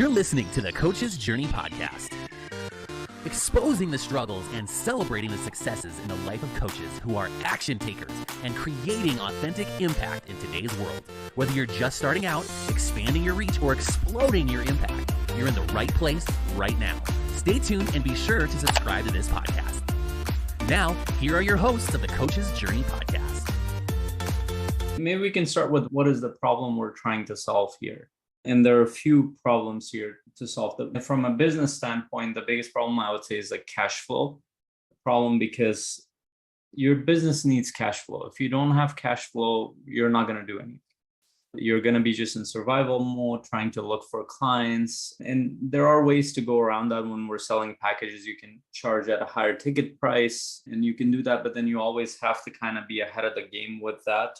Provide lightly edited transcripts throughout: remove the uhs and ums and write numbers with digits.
You're listening to the Coach's Journey podcast, exposing the struggles and celebrating the successes in the life of coaches who are action takers and creating authentic impact in today's world. Whether you're just starting out, expanding your reach, or exploding your impact, you're in the right place right now. Stay tuned and be sure to subscribe to this podcast. Now, here are your hosts of the Coach's Journey podcast. Maybe we can start with what is the problem we're trying to solve here. And there are a few problems here to solve. From a business standpoint, the biggest problem I would say is like cash flow problem, because your business needs cash flow. If you don't have cash flow, you're not going to do anything. You're going to be just in survival mode, trying to look for clients. And there are ways to go around that. When we're selling packages, you can charge at a higher ticket price and you can do that. But then you always have to kind of be ahead of the game with that.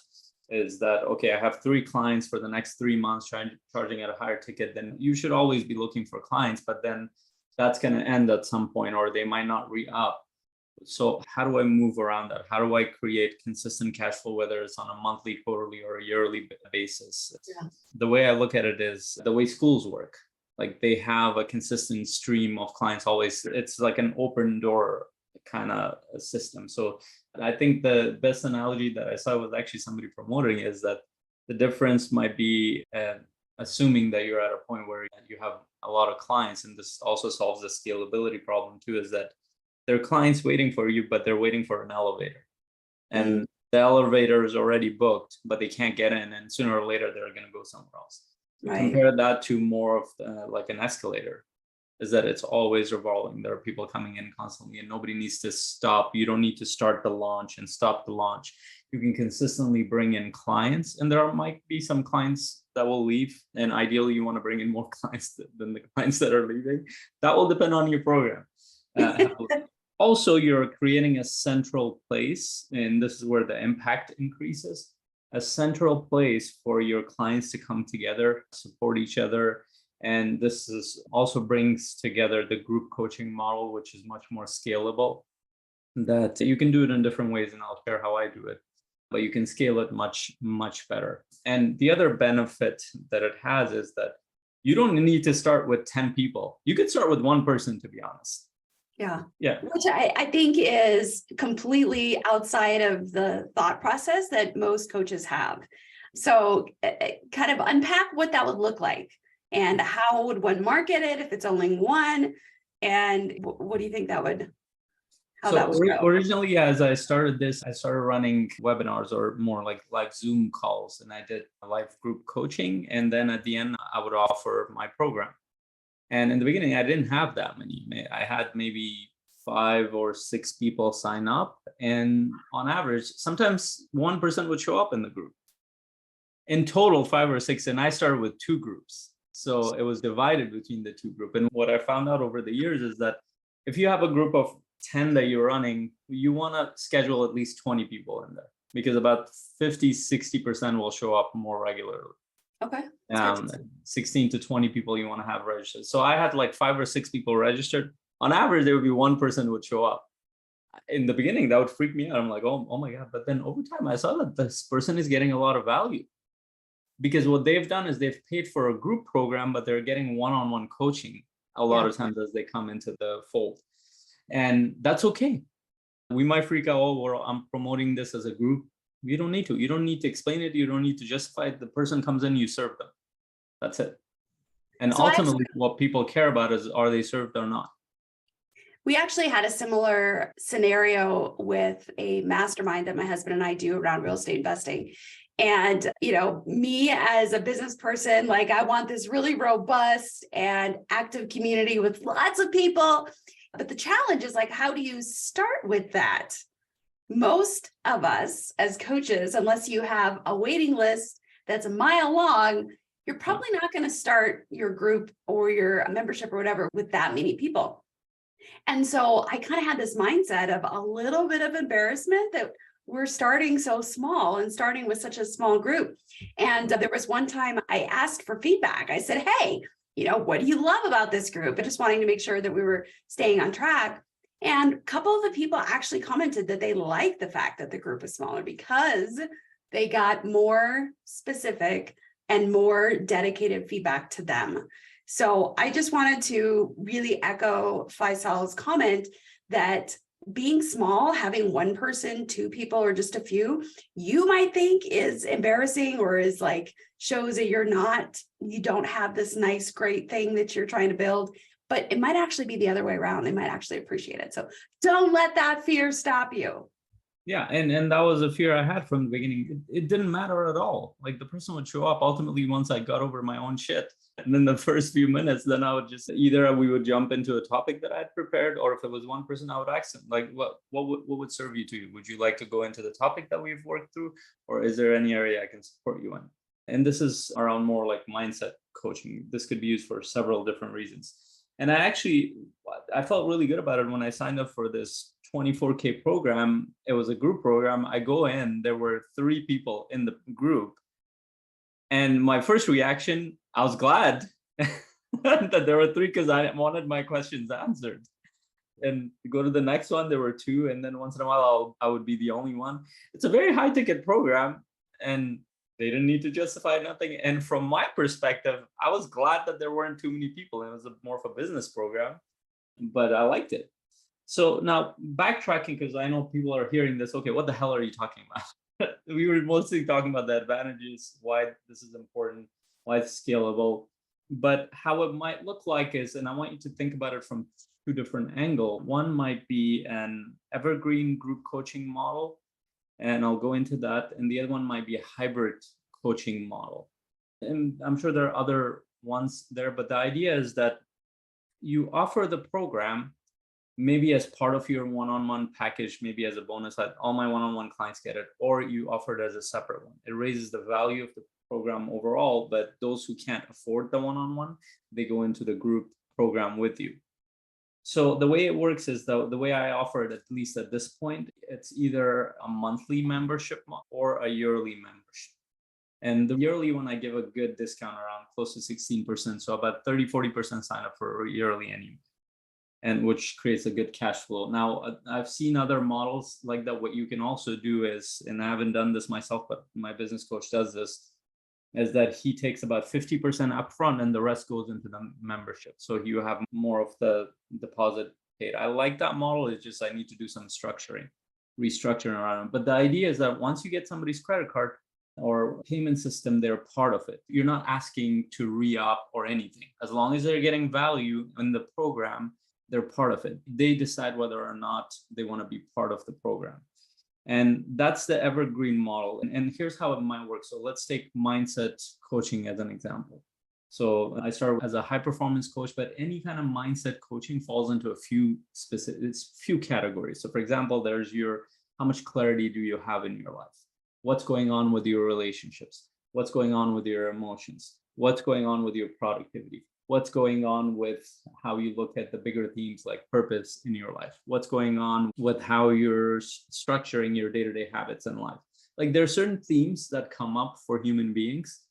Is that, okay, I have 3 clients for the next 3 months charging at a higher ticket, then you should always be looking for clients, but then that's going to end at some point, or they might not re-up. So how do I move around that? How do I create consistent cash flow, whether it's on a monthly, quarterly, or a yearly basis? Yeah. The way I look at it is the way schools work. Like they have a consistent stream of clients always. It's like an open door kind of a system. So I think the best analogy that I saw was actually somebody promoting is that the difference might be assuming that you're at a point where you have a lot of clients, and this also solves the scalability problem too, is that there are clients waiting for you, but they're waiting for an elevator. And the elevator is already booked, but they can't get in, and sooner or later they're going to go somewhere else. Right. Compare that to more of like an escalator. Is that it's always revolving. There are people coming in constantly and nobody needs to stop. You don't need to start the launch and stop the launch. You can consistently bring in clients, and there might be some clients that will leave. And ideally you want to bring in more clients than the clients that are leaving. That will depend on your program. Also, you're creating a central place, and this is where the impact increases, a central place for your clients to come together, support each other. And this is also brings together the group coaching model, which is much more scalable, that you can do it in different ways, and I'll share how I do it, but you can scale it much, much better. And the other benefit that it has is that you don't need to start with 10 people. You could start with one person, to be honest. Yeah. Which I think is completely outside of the thought process that most coaches have. So kind of unpack what that would look like. And how would one market it if it's only one? And what do you think that would, that would go? Originally, as I started this, I started running webinars, or more like live Zoom calls, and I did live group coaching. And then at the end, I would offer my program. And in the beginning, I didn't have that many. I had maybe 5 or 6 people sign up. And on average, sometimes 1% would show up in the group. In total, 5 or 6, and I started with 2 groups. So it was divided between the 2 groups. And what I found out over the years is that if you have a group of 10 that you're running, you want to schedule at least 20 people in there, because about 50-60% will show up more regularly. Okay. 16 to 20 people you want to have registered. So I had like 5 or 6 people registered. On average, there would be 1 person who would show up. In the beginning, that would freak me out. I'm like, oh my God. But then over time, I saw that this person is getting a lot of value. Because what they've done is they've paid for a group program, but they're getting one-on-one coaching a lot of times as they come into the fold. And that's okay. We might freak out, I'm promoting this as a group. You don't need to. You don't need to explain it. You don't need to justify it. The person comes in, you serve them. That's it. And so ultimately, what people care about is, are they served or not? We actually had a similar scenario with a mastermind that my husband and I do around real estate investing. And, me as a business person, like I want this really robust and active community with lots of people. But the challenge is like, how do you start with that? Most of us as coaches, unless you have a waiting list that's a mile long, you're probably not going to start your group or your membership or whatever with that many people. And so I kind of had this mindset of a little bit of embarrassment that we're starting so small and starting with such a small group. And there was one time I asked for feedback. I said, hey, what do you love about this group? And just wanting to make sure that we were staying on track. And a couple of the people actually commented that they liked the fact that the group is smaller because they got more specific and more dedicated feedback to them. So I just wanted to really echo Faisal's comment that being small, having one person, two people, or just a few, you might think is embarrassing or is like shows that you don't have this nice, great thing that you're trying to build, but it might actually be the other way around. They might actually appreciate it. So don't let that fear stop you. Yeah, and that was a fear I had from the beginning. It didn't matter at all. Like the person would show up ultimately once I got over my own shit. And then the first few minutes, then I would just either we would jump into a topic that I'd prepared, or if it was one person, I would ask them, like, what would serve you to you? Would you like to go into the topic that we've worked through, or is there any area I can support you in? And this is around more like mindset coaching. This could be used for several different reasons. And I felt really good about it when I signed up for this 24K program. It was a group program. I go in, there were 3 people in the group. And my first reaction, I was glad that there were 3 because I wanted my questions answered. And to go to the next one, there were 2. And then once in a while, I would be the only one. It's a very high ticket program. And they didn't need to justify nothing. And from my perspective, I was glad that there weren't too many people. It was more of a business program, but I liked it. So now backtracking, because I know people are hearing this. Okay, what the hell are you talking about? We were mostly talking about the advantages, why this is important, why it's scalable. But how it might look like is, and I want you to think about it from 2 different angles. One might be an evergreen group coaching model, and I'll go into that. And the other one might be a hybrid coaching model. And I'm sure there are other ones there, but the idea is that you offer the program maybe as part of your one-on-one package, maybe as a bonus that all my one-on-one clients get it, or you offer it as a separate one. It raises the value of the program overall, but those who can't afford the one-on-one, they go into the group program with you. So the way it works is the way I offer it, at least at this point, it's either a monthly membership or a yearly membership. And the yearly one, I give a good discount around close to 16%. So about 30-40% sign up for yearly anyway, and which creates a good cash flow. Now, I've seen other models like that. What you can also do is, and I haven't done this myself, but my business coach does this, is that he takes about 50% upfront and the rest goes into the membership. So you have more of the deposit paid. I like that model. It's just I need to do some restructuring around it. But the idea is that once you get somebody's credit card or payment system, they're part of it. You're not asking to re-up or anything. As long as they're getting value in the program, they're part of it. They decide whether or not they want to be part of the program. And that's the evergreen model. And here's how it might work. So let's take mindset coaching as an example. So I started as a high performance coach, but any kind of mindset coaching falls into a few categories. So for example, there's how much clarity do you have in your life? What's going on with your relationships? What's going on with your emotions? What's going on with your productivity? What's going on with how you look at the bigger themes like purpose in your life? What's going on with how you're structuring your day-to-day habits in life? Like there are certain themes that come up for human beings.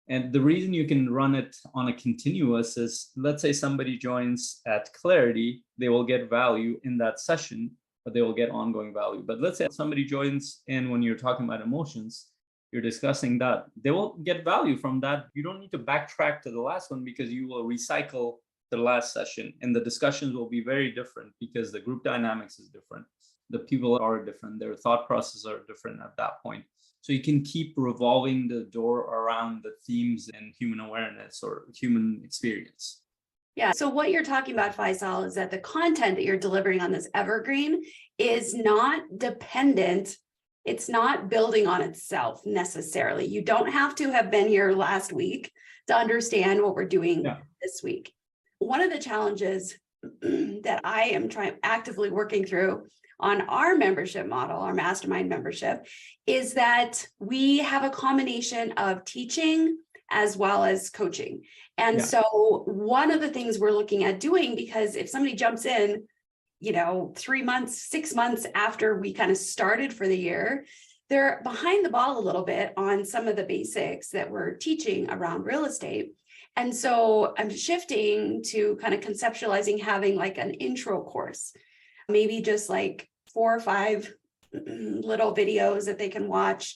And the reason you can run it on a continuous is, let's say somebody joins at clarity, they will get value in that session, but they will get ongoing value. But let's say somebody joins in when you're talking about emotions, you're discussing that, they will get value from that. You don't need to backtrack to the last one because you will recycle the last session, and the discussions will be very different because the group dynamics is different. The people are different. Their thought processes are different at that point. So you can keep revolving the door around the themes in human awareness or human experience. Yeah. So what you're talking about, Faisal, is that the content that you're delivering on this evergreen is not dependent. It's not building on itself necessarily. You don't have to have been here last week to understand what we're doing this week. One of the challenges that I am actively working through on our membership model, our mastermind membership, is that we have a combination of teaching as well as coaching. And so one of the things we're looking at doing, because if somebody jumps in, 3 months, 6 months after we kind of started for the year, they're behind the ball a little bit on some of the basics that we're teaching around real estate. And so I'm shifting to kind of conceptualizing having like an intro course, maybe just like 4 or 5 little videos that they can watch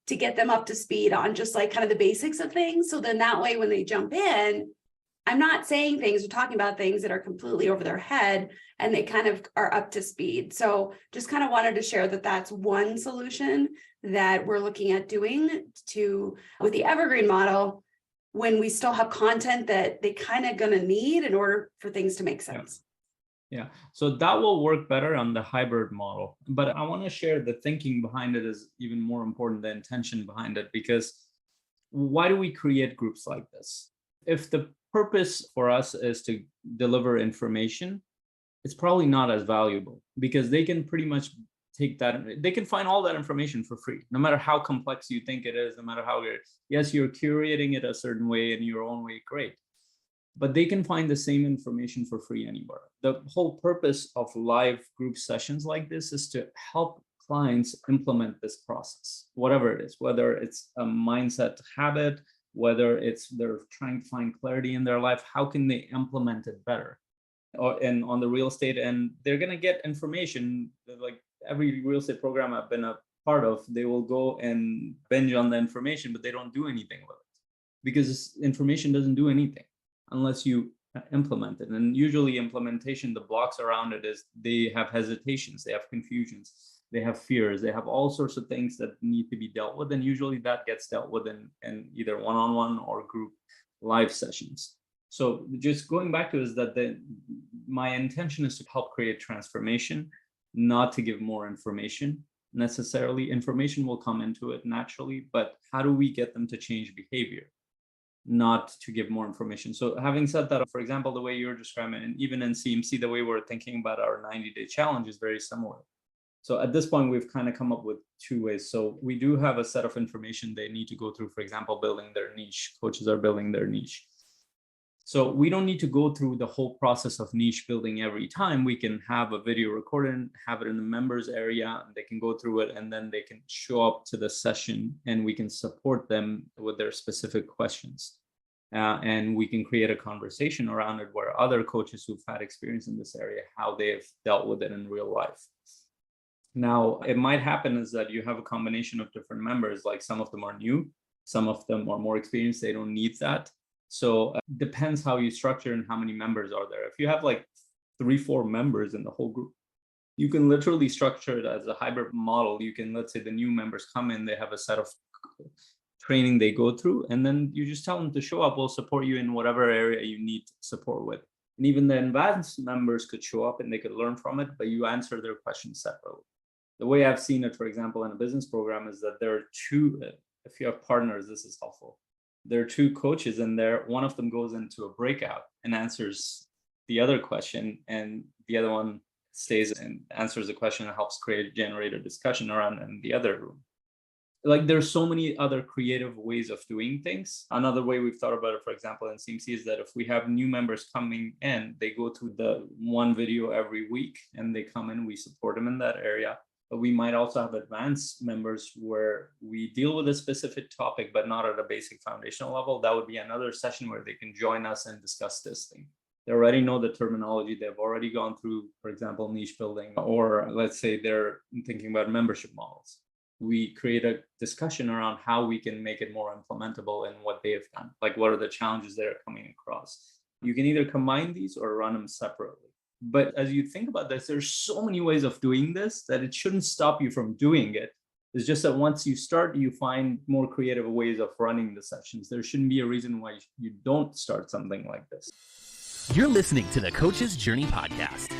to get them up to speed on just like kind of the basics of things. So then that way, when they jump in, I'm not saying things or talking about things that are completely over their head and they kind of are up to speed. So just kind of wanted to share that that's one solution that we're looking at doing with the evergreen model, when we still have content that they kind of going to need in order for things to make sense. Yeah, so that will work better on the hybrid model. But I want to share the thinking behind it is even more important, the intention behind it, because why do we create groups like this? If the purpose for us is to deliver information, it's probably not as valuable, because they can pretty much take that, they can find all that information for free, no matter how complex you think it is, no matter how yes, you're curating it a certain way in your own way, great. But they can find the same information for free anywhere. The whole purpose of live group sessions like this is to help clients implement this process, whatever it is, whether it's a mindset habit, whether it's they're trying to find clarity in their life, how can they implement it better? And on the real estate, and they're going to get information, like every real estate program I've been a part of, they will go and binge on the information, but they don't do anything with it, because information doesn't do anything unless you implement it. And usually implementation, the blocks around it is they have hesitations, they have confusions, they have fears, they have all sorts of things that need to be dealt with. And usually that gets dealt with in either one-on-one or group live sessions. So just going back to is that my intention is to help create transformation, not to give more information necessarily. Information will come into it naturally, but how do we get them to change behavior? Not to give more information. So having said that, for example, the way you're describing it, and even in CMC, the way we're thinking about our 90-day challenge is very similar. So at this point, we've kind of come up with two ways. So we do have a set of information they need to go through, for example, building their niche. Coaches are building their niche. So we don't need to go through the whole process of niche building every time. We can have a video recorded, have it in the members area, and they can go through it, and then they can show up to the session and we can support them with their specific questions. And we can create a conversation around it where other coaches who've had experience in this area, how they've dealt with it in real life. Now, it might happen is that you have a combination of different members, like some of them are new, some of them are more experienced, they don't need that. So it depends how you structure and how many members are there. If you have like 3-4 members in the whole group, you can literally structure it as a hybrid model. You can, let's say the new members come in, they have a set of training they go through, and then you just tell them to show up. We'll support you in whatever area you need support with. And even the advanced members could show up and they could learn from it, but you answer their questions separately. The way I've seen it, for example, in a business program is that there are two, if you have partners, this is helpful. There are 2 coaches in there. One of them goes into a breakout and answers the other question, and the other one stays and answers the question and helps generate a discussion around in the other room. Like there's so many other creative ways of doing things. Another way we've thought about it, for example, in CMC is that if we have new members coming in, they go through the one video every week and they come in, we support them in that area. But we might also have advanced members where we deal with a specific topic, but not at a basic foundational level. That would be another session where they can join us and discuss this thing. They already know the terminology. They've already gone through, for example, niche building, or let's say they're thinking about membership models. We create a discussion around how we can make it more implementable in what they have done. Like what are the challenges they're coming across? You can either combine these or run them separately. But as you think about this, there's so many ways of doing this that it shouldn't stop you from doing it. It's just that once you start, you find more creative ways of running the sessions. There shouldn't be a reason why you don't start something like this. You're listening to the Coach's Journey podcast.